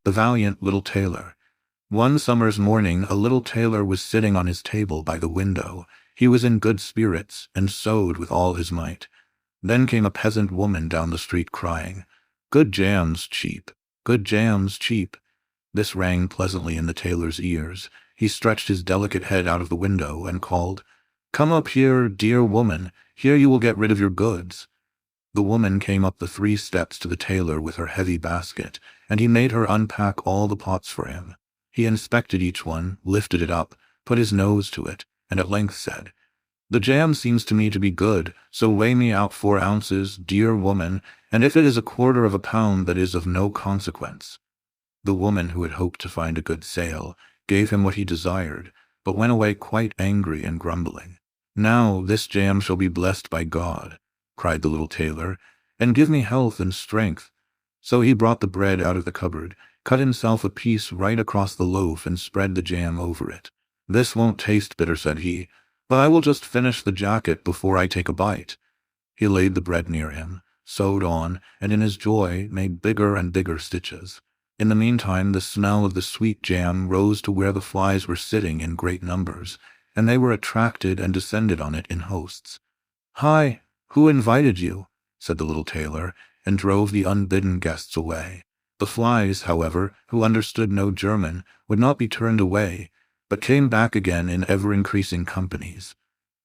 The Valiant Little Tailor. One summer's morning, a little tailor was sitting on his table by the window. He was in good spirits, and sewed with all his might. Then came a peasant woman down the street crying, "Good jam's cheap! Good jam's cheap!" This rang pleasantly in the tailor's ears. He stretched his delicate head out of the window and called, "Come up here, dear woman. Here you will get rid of your goods." The woman came up the 3 steps to the tailor with her heavy basket, and he made her unpack all the pots for him. He inspected each one, lifted it up, put his nose to it, and at length said, "The jam seems to me to be good, so weigh me out 4 ounces, dear woman, and if it is 1/4 of a pound, that is of no consequence." The woman, who had hoped to find a good sale, gave him what he desired, but went away quite angry and grumbling. "Now this jam shall be blessed by God," cried the little tailor, "and give me health and strength." So he brought the bread out of the cupboard, cut himself a piece right across the loaf, and spread the jam over it. "This won't taste bitter," said he, "but I will just finish the jacket before I take a bite." He laid the bread near him, sewed on, and in his joy made bigger and bigger stitches. In the meantime, the smell of the sweet jam rose to where the flies were sitting in great numbers, and they were attracted and descended on it in hosts. "Hi, who invited you?" said the little tailor, and drove the unbidden guests away. The flies, however, who understood no German, would not be turned away, but came back again in ever-increasing companies.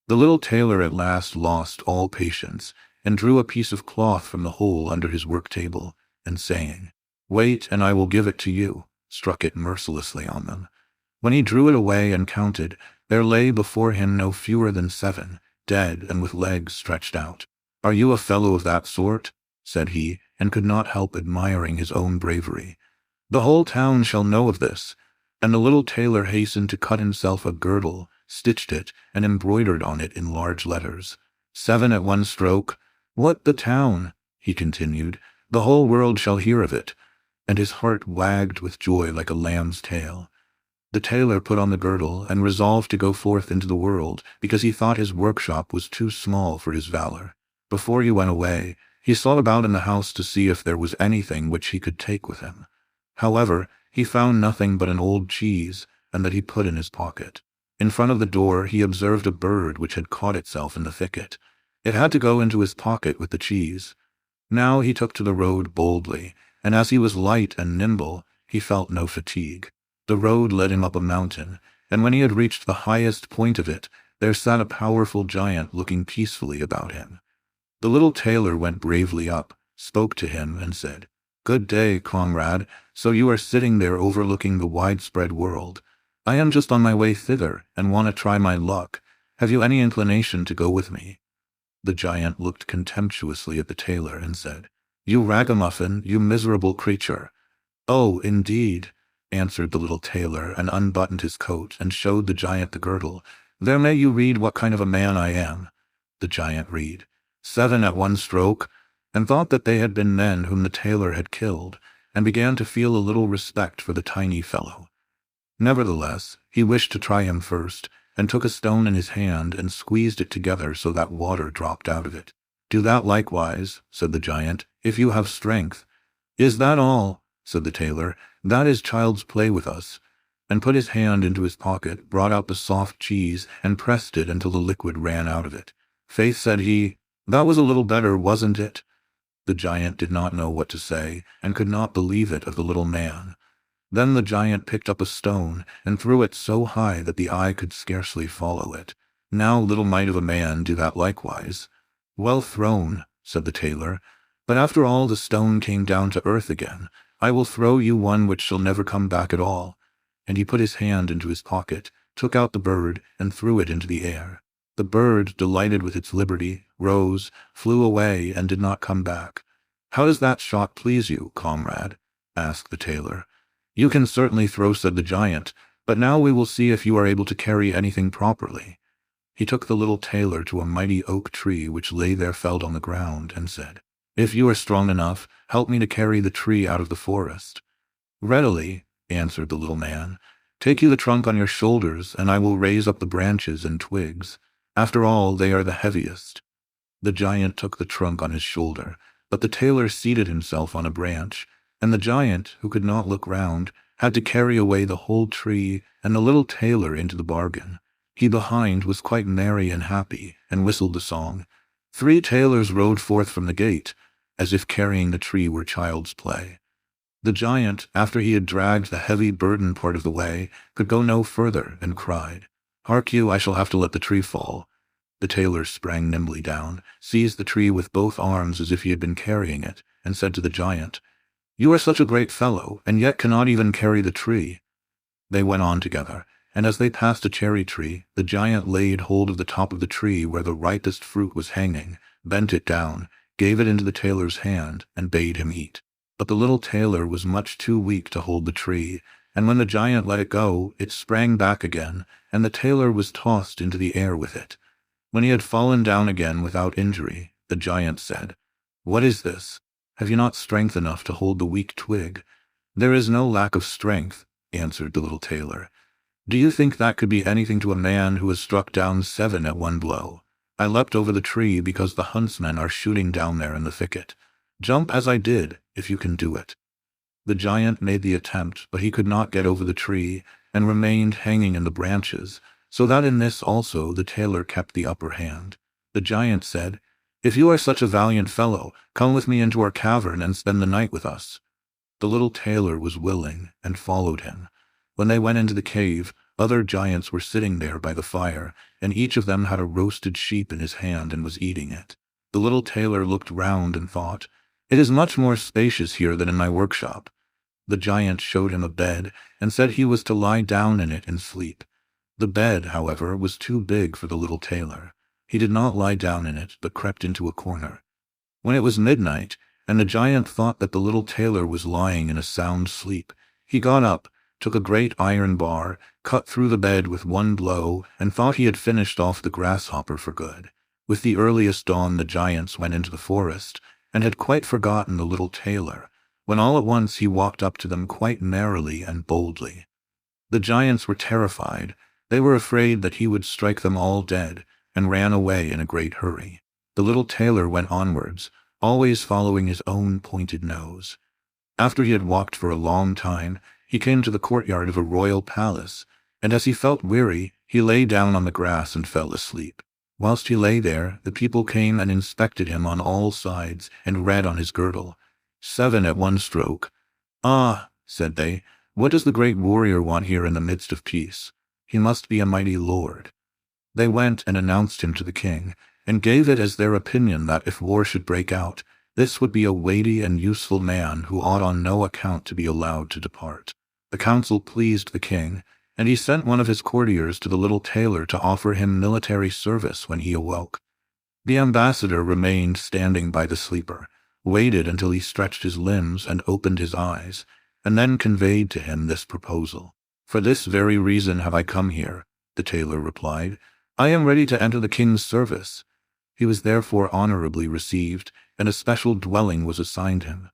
The little tailor at last lost all patience, and drew a piece of cloth from the hole under his work-table, and saying, "Wait, and I will give it to you," struck it mercilessly on them. When he drew it away and counted, there lay before him no fewer than 7, dead and with legs stretched out. "Are you a fellow of that sort?" said he, and could not help admiring his own bravery. "The whole town shall know of this." And the little tailor hastened to cut himself a girdle, stitched it, and embroidered on it in large letters, "7 at one stroke. What, the town?" he continued. "The whole world shall hear of it." And his heart wagged with joy like a lamb's tail. The tailor put on the girdle and resolved to go forth into the world, because he thought his workshop was too small for his valor. Before he went away, he sought about in the house to see if there was anything which he could take with him. However, he found nothing but an old cheese, and that he put in his pocket. In front of the door he observed a bird which had caught itself in the thicket. It had to go into his pocket with the cheese. Now he took to the road boldly, and as he was light and nimble, he felt no fatigue. The road led him up a mountain, and when he had reached the highest point of it, there sat a powerful giant looking peacefully about him. The little tailor went bravely up, spoke to him, and said, "Good day, comrade. So you are sitting there overlooking the widespread world. I am just on my way thither, and want to try my luck. Have you any inclination to go with me?" The giant looked contemptuously at the tailor and said, "You ragamuffin, you miserable creature." "Oh, indeed," answered the little tailor, and unbuttoned his coat, and showed the giant the girdle. "There may you read what kind of a man I am." The giant read, "7 at one stroke," and thought that they had been men whom the tailor had killed, and began to feel a little respect for the tiny fellow. Nevertheless, he wished to try him first, and took a stone in his hand and squeezed it together so that water dropped out of it. "Do that likewise," said the giant, "if you have strength." "Is that all?" said the tailor. "That is child's play with us," and put his hand into his pocket, brought out the soft cheese, and pressed it until the liquid ran out of it. "Faith," said he, "that was a little better, wasn't it?" The giant did not know what to say, and could not believe it of the little man. Then the giant picked up a stone, and threw it so high that the eye could scarcely follow it. "Now, little mite of a man, do that likewise." "Well thrown," said the tailor, "but after all the stone came down to earth again. I will throw you one which shall never come back at all." And he put his hand into his pocket, took out the bird, and threw it into the air. The bird, delighted with its liberty, rose, flew away, and did not come back. "How does that shot please you, comrade?" asked the tailor. "You can certainly throw," said the giant, "but now we will see if you are able to carry anything properly." He took the little tailor to a mighty oak tree which lay there felled on the ground, and said, "If you are strong enough, help me to carry the tree out of the forest." "Readily," answered the little man. "Take you the trunk on your shoulders, and I will raise up the branches and twigs. After all, they are the heaviest." The giant took the trunk on his shoulder, but the tailor seated himself on a branch, and the giant, who could not look round, had to carry away the whole tree and the little tailor into the bargain. He behind was quite merry and happy, and whistled the song. 3 tailors rode forth from the gate, as if carrying the tree were child's play. The giant, after he had dragged the heavy burden part of the way, could go no further, and cried, "Hark you, I shall have to let the tree fall." The tailor sprang nimbly down, seized the tree with both arms as if he had been carrying it, and said to the giant, "You are such a great fellow, and yet cannot even carry the tree." They went on together, and as they passed a cherry tree, the giant laid hold of the top of the tree where the ripest fruit was hanging, bent it down, gave it into the tailor's hand, and bade him eat. But the little tailor was much too weak to hold the tree, and when the giant let it go, it sprang back again, and the tailor was tossed into the air with it. When he had fallen down again without injury, the giant said, "What is this? Have you not strength enough to hold the weak twig?" "There is no lack of strength," answered the little tailor. "Do you think that could be anything to a man who has struck down 7 at one blow? I leapt over the tree because the huntsmen are shooting down there in the thicket. Jump as I did, if you can do it." The giant made the attempt, but he could not get over the tree, and remained hanging in the branches, so that in this also the tailor kept the upper hand. The giant said, "If you are such a valiant fellow, come with me into our cavern and spend the night with us." The little tailor was willing, and followed him. When they went into the cave, other giants were sitting there by the fire, and each of them had a roasted sheep in his hand and was eating it. The little tailor looked round and thought, "It is much more spacious here than in my workshop." The giant showed him a bed, and said he was to lie down in it and sleep. The bed, however, was too big for the little tailor. He did not lie down in it, but crept into a corner. When it was midnight, and the giant thought that the little tailor was lying in a sound sleep, he got up, took a great iron bar, cut through the bed with one blow, and thought he had finished off the grasshopper for good. With the earliest dawn the giants went into the forest, and had quite forgotten the little tailor, when all at once he walked up to them quite merrily and boldly. The giants were terrified. They were afraid that he would strike them all dead, and ran away in a great hurry. The little tailor went onwards, always following his own pointed nose. After he had walked for a long time, he came to the courtyard of a royal palace, and as he felt weary, he lay down on the grass and fell asleep. Whilst he lay there, the people came and inspected him on all sides, and read on his girdle, 7 at one stroke. "Ah," said they, "what does the great warrior want here in the midst of peace? He must be a mighty lord." They went and announced him to the king, and gave it as their opinion that if war should break out, this would be a weighty and useful man who ought on no account to be allowed to depart. The counsel pleased the king, and he sent one of his courtiers to the little tailor to offer him military service when he awoke. The ambassador remained standing by the sleeper, waited until he stretched his limbs and opened his eyes, and then conveyed to him this proposal. "For this very reason have I come here," the tailor replied. "I am ready to enter the king's service." He was therefore honorably received, and a special dwelling was assigned him.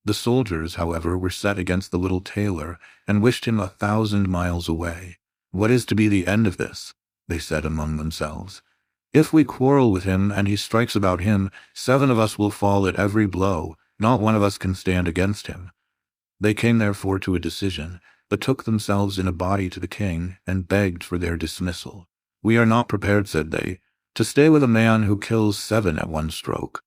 The soldiers, however, were set against the little tailor, and wished him 1,000 miles away. "What is to be the end of this?" they said among themselves. "If we quarrel with him, and he strikes about him, 7 of us will fall at every blow, not one of us can stand against him." They came therefore to a decision, but took themselves in a body to the king, and begged for their dismissal. "We are not prepared," said they, "to stay with a man who kills 7 at one stroke."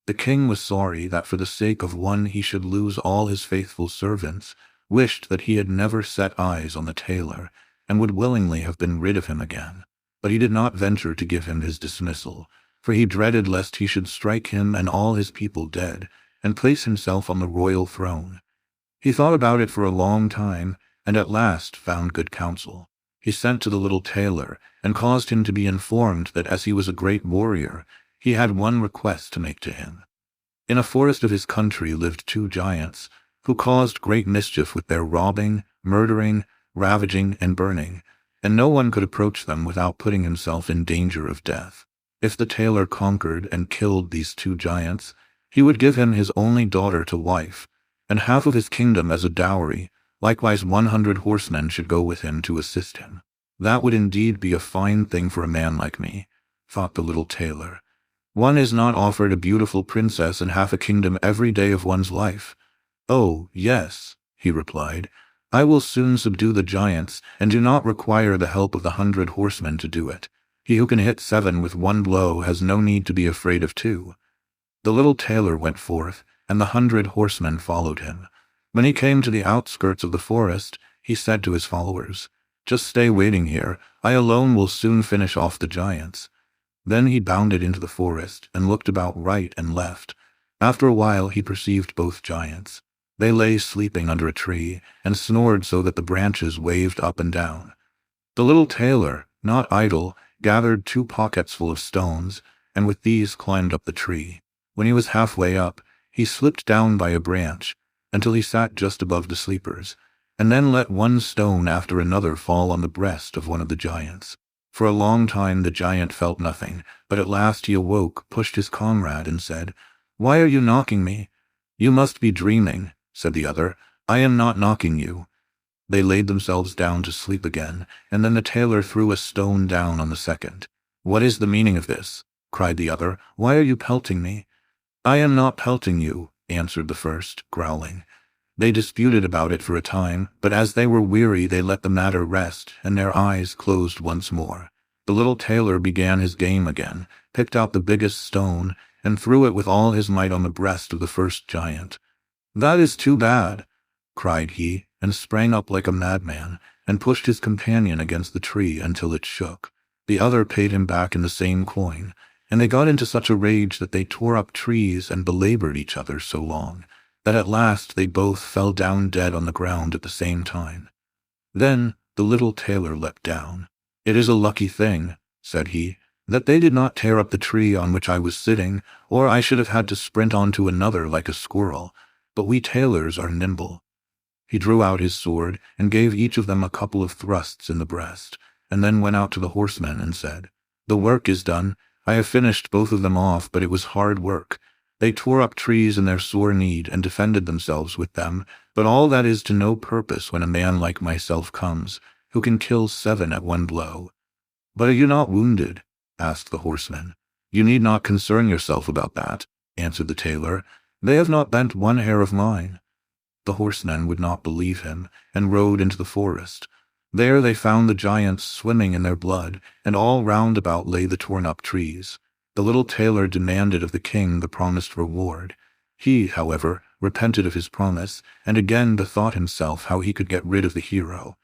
The king was sorry that for the sake of one he should lose all his faithful servants, wished that he had never set eyes on the tailor, and would willingly have been rid of him again. But he did not venture to give him his dismissal, for he dreaded lest he should strike him and all his people dead, and place himself on the royal throne. He thought about it for a long time, and at last found good counsel. He sent to the little tailor, and caused him to be informed that as he was a great warrior, he had one request to make to him. In a forest of his country lived 2 giants, who caused great mischief with their robbing, murdering, ravaging, and burning, and no one could approach them without putting himself in danger of death. If the tailor conquered and killed these 2 giants, he would give him his only daughter to wife, and half of his kingdom as a dowry. Likewise 100 horsemen should go with him to assist him. "That would indeed be a fine thing for a man like me," thought the little tailor. "One is not offered a beautiful princess and half a kingdom every day of one's life. "Oh, yes," he replied. "I will soon subdue the giants, and do not require the help of the 100 horsemen to do it. He who can hit 7 with 1 blow has no need to be afraid of 2. The little tailor went forth, and the 100 horsemen followed him. When he came to the outskirts of the forest, he said to his followers, "Just stay waiting here. I alone will soon finish off the giants." Then he bounded into the forest and looked about right and left. After a while he perceived both giants. They lay sleeping under a tree and snored so that the branches waved up and down. The little tailor, not idle, gathered 2 pockets full of stones, and with these climbed up the tree. When he was halfway up, he slipped down by a branch until he sat just above the sleepers, and then let one stone after another fall on the breast of one of the giants. For a long time the giant felt nothing, but at last he awoke, pushed his comrade, and said, "Why are you knocking me?" "You must be dreaming," said the other. "I am not knocking you." They laid themselves down to sleep again, and then the tailor threw a stone down on the second. "What is the meaning of this?" cried the other. "Why are you pelting me?" "I am not pelting you," answered the first, growling. They disputed about it for a time, but as they were weary they let the matter rest, and their eyes closed once more. The little tailor began his game again, picked out the biggest stone, and threw it with all his might on the breast of the first giant. "That is too bad," cried he, and sprang up like a madman, and pushed his companion against the tree until it shook. The other paid him back in the same coin, and they got into such a rage that they tore up trees and belabored each other so long, that at last they both fell down dead on the ground at the same time. Then the little tailor leapt down. "It is a lucky thing," said he, "that they did not tear up the tree on which I was sitting, or I should have had to sprint on to another like a squirrel. But we tailors are nimble." He drew out his sword and gave each of them a couple of thrusts in the breast, and then went out to the horsemen and said, "The work is done. I have finished both of them off, but it was hard work. They tore up trees in their sore need and defended themselves with them, but all that is to no purpose when a man like myself comes, who can kill 7 at 1 blow." "But are you not wounded?" asked the horseman. "You need not concern yourself about that," answered the tailor. "They have not bent 1 hair of mine." The horsemen would not believe him, and rode into the forest. There they found the giants swimming in their blood, and all round about lay the torn-up trees. The little tailor demanded of the king the promised reward. He, however, repented of his promise, and again bethought himself how he could get rid of the hero.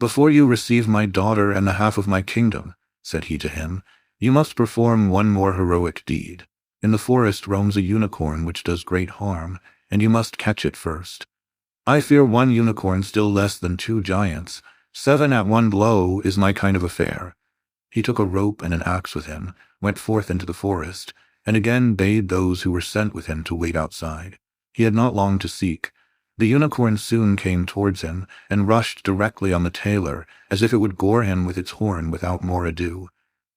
"Before you receive my daughter and the half of my kingdom," said he to him, "you must perform one more heroic deed. In the forest roams a unicorn which does great harm, and you must catch it first. I fear 1 unicorn still less than 2 giants. 7 at 1 blow is my kind of affair." He took a rope and an axe with him, went forth into the forest, and again bade those who were sent with him to wait outside. He had not long to seek. The unicorn soon came towards him, and rushed directly on the tailor, as if it would gore him with its horn without more ado.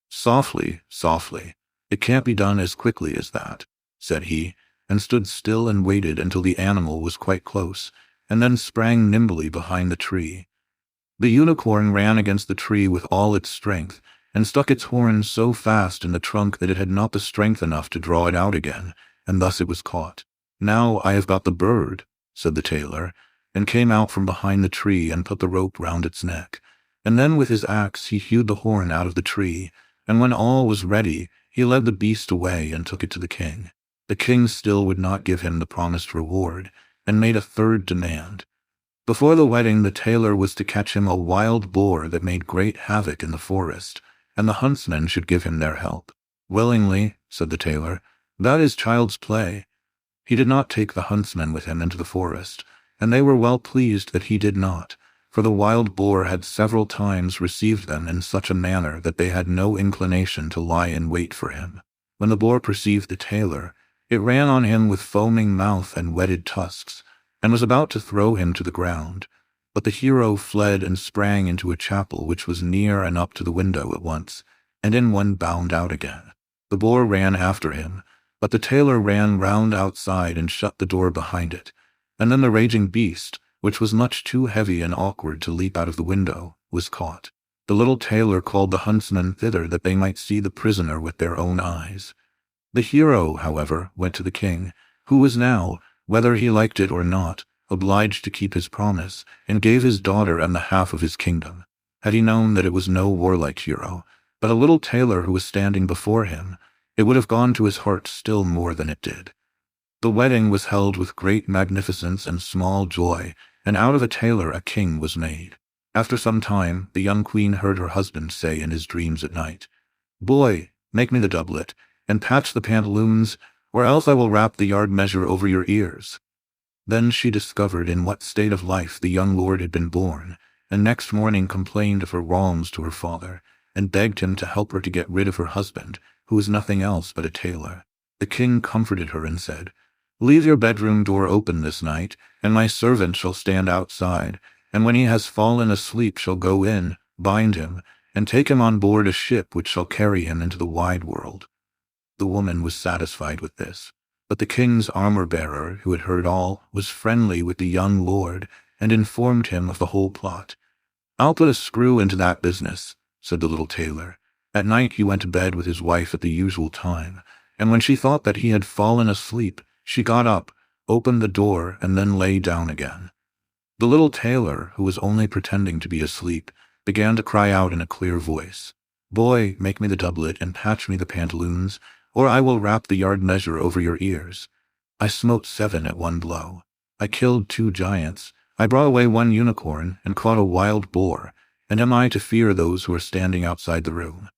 "Softly, softly. It can't be done as quickly as that," said he, and stood still and waited until the animal was quite close, and then sprang nimbly behind the tree. The unicorn ran against the tree with all its strength, and stuck its horn so fast in the trunk that it had not the strength enough to draw it out again, and thus it was caught. "Now I have got the bird," said the tailor, and came out from behind the tree and put the rope round its neck. And then with his axe he hewed the horn out of the tree, and when all was ready, he led the beast away and took it to the king. The king still would not give him the promised reward, and made a 3rd demand. Before the wedding, the tailor was to catch him a wild boar that made great havoc in the forest, and the huntsmen should give him their help. "Willingly," said the tailor. "That is child's play." He did not take the huntsmen with him into the forest, and they were well pleased that he did not, for the wild boar had several times received them in such a manner that they had no inclination to lie in wait for him. When the boar perceived the tailor, it ran on him with foaming mouth and whetted tusks, and was about to throw him to the ground. But the hero fled and sprang into a chapel which was near and up to the window at once, and in one bound out again. The boar ran after him, but the tailor ran round outside and shut the door behind it. And then the raging beast, which was much too heavy and awkward to leap out of the window, was caught. The little tailor called the huntsmen thither that they might see the prisoner with their own eyes. The hero, however, went to the king, who was now, whether he liked it or not, obliged to keep his promise, and gave his daughter and the half of his kingdom. Had he known that it was no warlike hero, but a little tailor who was standing before him, it would have gone to his heart still more than it did. The wedding was held with great magnificence and small joy, and out of a tailor a king was made. After some time, the young queen heard her husband say in his dreams at night, "Boy, make me the doublet, and patch the pantaloons, or else I will wrap the yard measure over your ears." Then she discovered in what state of life the young lord had been born, and next morning complained of her wrongs to her father, and begged him to help her to get rid of her husband, who was nothing else but a tailor. The king comforted her and said, "Leave your bedroom door open this night, and my servant shall stand outside, and when he has fallen asleep shall go in, bind him, and take him on board a ship which shall carry him into the wide world." The woman was satisfied with this, but the king's armor-bearer, who had heard all, was friendly with the young lord, and informed him of the whole plot. "I'll put a screw into that business," said the little tailor. At night he went to bed with his wife at the usual time, and when she thought that he had fallen asleep, she got up, opened the door, and then lay down again. The little tailor, who was only pretending to be asleep, began to cry out in a clear voice, "Boy, make me the doublet and patch me the pantaloons, or I will wrap the yard measure over your ears." I smote 7 at one blow. I killed 2 giants. I brought away 1 unicorn and caught a wild boar, and am I to fear those who are standing outside the room?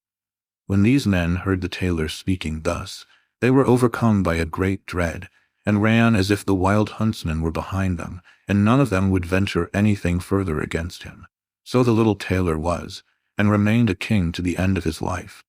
When these men heard the tailor speaking thus, they were overcome by a great dread, and ran as if the wild huntsmen were behind them, and none of them would venture anything further against him. So the little tailor was, and remained a king to the end of his life.